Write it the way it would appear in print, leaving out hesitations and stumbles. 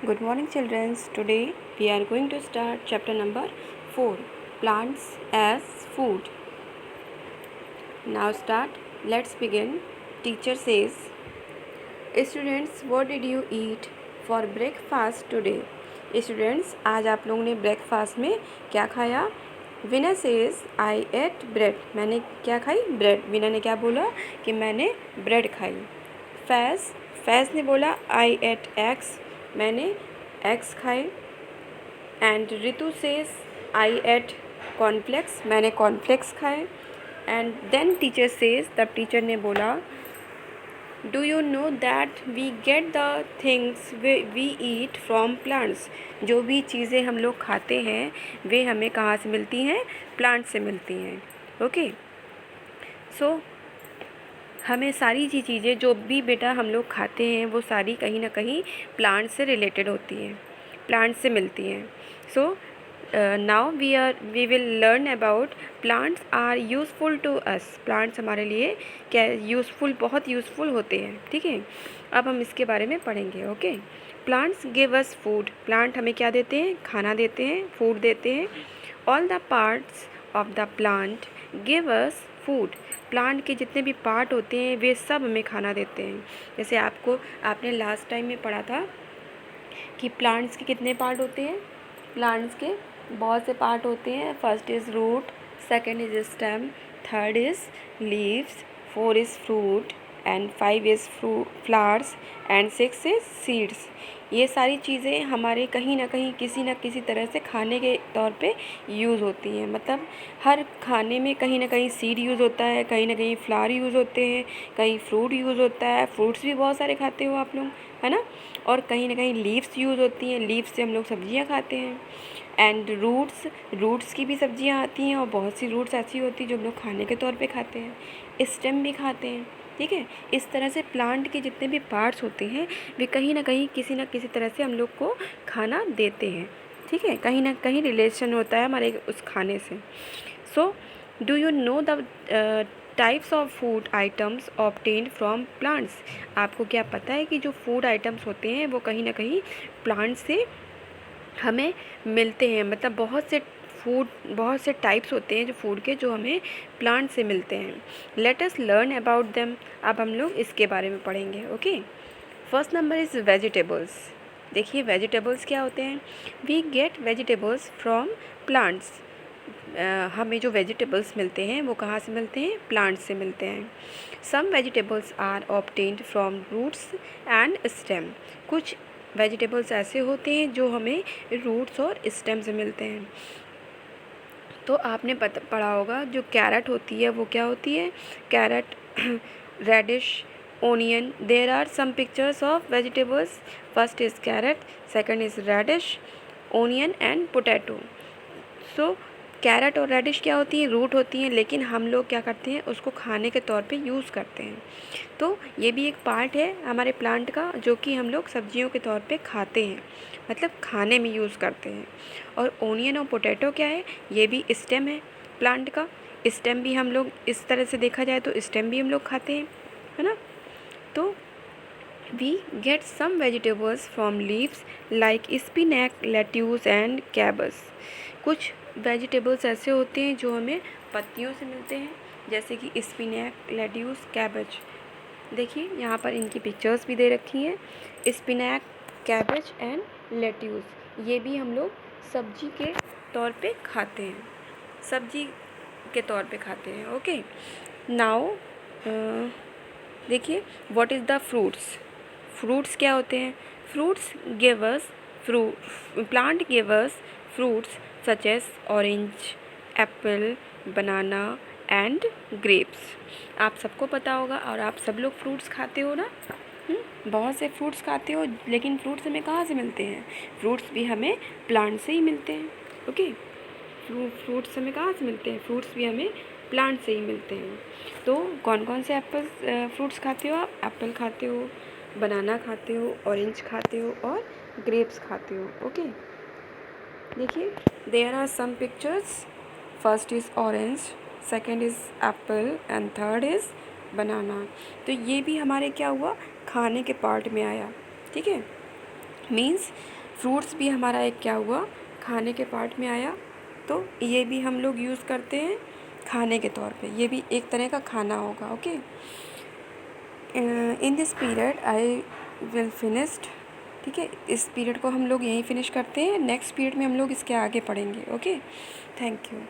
Good morning, children. Today we are going to start chapter number 4, Plants as Food. Now start. Let's begin. Teacher says, Students, what did you eat for breakfast today? Students, आज आप लोगों ने breakfast में क्या खाया? Winner says I ate bread. मैंने क्या खाई? ब्रेड. विनर ने क्या बोला कि मैंने ब्रेड खाई. फैज़ ने बोला आई एट एग्स. मैंने एग्स खाए. And Ritu says I ate cornflakes. मैंने कॉर्नफ्लेक्स खाए. एंड देन टीचर सेज, तब टीचर ने बोला, do you know that we get the things we eat from plants. जो भी चीज़ें हम लोग खाते हैं वे हमें कहाँ से मिलती हैं? प्लांट से मिलती हैं. ओके, सो हमें सारी चीज़ें जो भी बेटा हम लोग खाते हैं वो सारी कहीं ना कहीं प्लांट से रिलेटेड होती हैं, प्लांट से मिलती हैं. So now we will learn about plants are useful to us. Plants हमारे लिए क्या यूज़फुल, बहुत यूज़फुल होते हैं. ठीक है, अब हम इसके बारे में पढ़ेंगे. Okay, plants give us food. Plant हमें क्या देते हैं? खाना देते हैं, फूड देते हैं. All the parts of the plant give us food. Plant के जितने भी पार्ट होते हैं वे सब हमें खाना देते हैं. जैसे आपने लास्ट टाइम में पढ़ा था कि प्लांट्स के कितने पार्ट होते हैं. प्लांट्स के बहुत से पार्ट होते हैं. First is root, second is stem, third is leaves, four is fruit and five is flowers and six is seeds. ये सारी चीज़ें हमारे कहीं ना कहीं किसी न किसी तरह से खाने के तौर पे यूज़ होती हैं. मतलब हर खाने में कहीं ना कहीं सीड यूज़ होता है, कहीं ना कहीं फ्लावर यूज़ होते हैं, कहीं फ्रूट यूज़ होता है. फ्रूट्स भी बहुत सारे खाते हो आप लोग, है ना. और कहीं ना कहीं लीव्स यूज़ होती हैं. लीव्स से हम लोग सब्जियां खाते हैं. एंड रूट्स की भी सब्जियां आती हैं और बहुत सी रूट्स ऐसी होती हैं जो हम लोग खाने के तौर पे खाते हैं. स्टेम भी खाते हैं. ठीक है, इस तरह से प्लांट के जितने भी पार्ट्स होते हैं वे कहीं ना कहीं किसी न किसी तरह से हम लोग को खाना देते हैं. ठीक है, कहीं ना कहीं रिलेशन होता है हमारे उस खाने से. So do you know the types of food items obtained from plants. आपको क्या पता है कि जो फूड आइटम्स होते हैं वो कहीं ना कहीं प्लांट से हमें मिलते हैं. मतलब बहुत से टाइप्स होते हैं जो फूड के, जो हमें प्लांट से मिलते हैं. Let us learn about them. अब हम लोग इसके बारे में पढ़ेंगे. Okay, first number is vegetables. देखिए वेजिटेबल्स क्या होते हैं. We get vegetables from plants. हमें जो वेजिटेबल्स मिलते हैं वो कहाँ से मिलते हैं? प्लांट से मिलते हैं. Some vegetables are obtained from roots and stem. कुछ वेजिटेबल्स ऐसे होते हैं जो हमें रूट्स और स्टेम से मिलते हैं. तो आपने पढ़ा होगा जो कैरेट होती है वो क्या होती है? Carrot, radish, onion. There are some pictures of vegetables. First is carrot, second is radish, onion and potato. So carrot और रेडिश क्या होती हैं? रूट होती हैं, लेकिन हम लोग क्या करते हैं? उसको खाने के तौर पे यूज़ करते हैं. तो ये भी एक पार्ट है हमारे प्लांट का जो कि हम लोग सब्जियों के तौर पे खाते हैं, मतलब खाने में यूज़ करते हैं. और ओनियन और पोटैटो क्या है? ये भी स्टेम है प्लांट का. स्टेम भी हम लोग इस तरह से देखा जाए तो स्टेम भी हम लोग खाते हैं, है ना. तो we get some vegetables from leaves like spinach, lettuce and cabbage. कुछ वेजिटेबल्स ऐसे होते हैं जो हमें पत्तियों से मिलते हैं, जैसे कि स्पिनैक, लेट्यूस, कैबज. देखिए यहाँ पर इनकी पिक्चर्स भी दे रखी हैं. स्पिनैक, कैबज एंड लेट्यूस, ये भी हम लोग सब्जी के तौर पे खाते हैं, सब्जी के तौर पे खाते हैं. ओके, नाउ देखिए what is the fruits. Fruits क्या होते हैं? Fruits give us plant give us fruits such as orange, apple, banana and grapes. आप सबको पता होगा और आप सब लोग फ्रूट्स खाते हो ना. बहुत से फ्रूट्स खाते हो, लेकिन फ्रूट्स हमें कहाँ से मिलते हैं? फ्रूट्स भी हमें प्लांट से ही मिलते हैं. ओके, फ्रूट्स हमें कहाँ से मिलते हैं? फ्रूट्स भी हमें प्लांट से ही मिलते हैं. तो कौन कौन से फ्रूट्स खाते हो आप? एप्पल खाते हो, बनाना खाते हो, ऑरेंज खाते हो और ग्रेप्स खाते हो. ओके, देखिए there are some pictures. First is orange, second is apple and third is banana. तो ये भी हमारे क्या हुआ? खाने के पार्ट में आया. ठीक है, मीन्स फ्रूट्स भी हमारा एक क्या हुआ, खाने के पार्ट में आया। तो ये भी हम लोग यूज़ करते हैं खाने के तौर पे, ये भी एक तरह का खाना होगा। Okay, in this period I will finished. ठीक है, इस पीरियड को हम लोग यहीं फिनिश करते हैं। नेक्स्ट पीरियड में हम लोग इसके आगे पढ़ेंगे। Okay, thank you.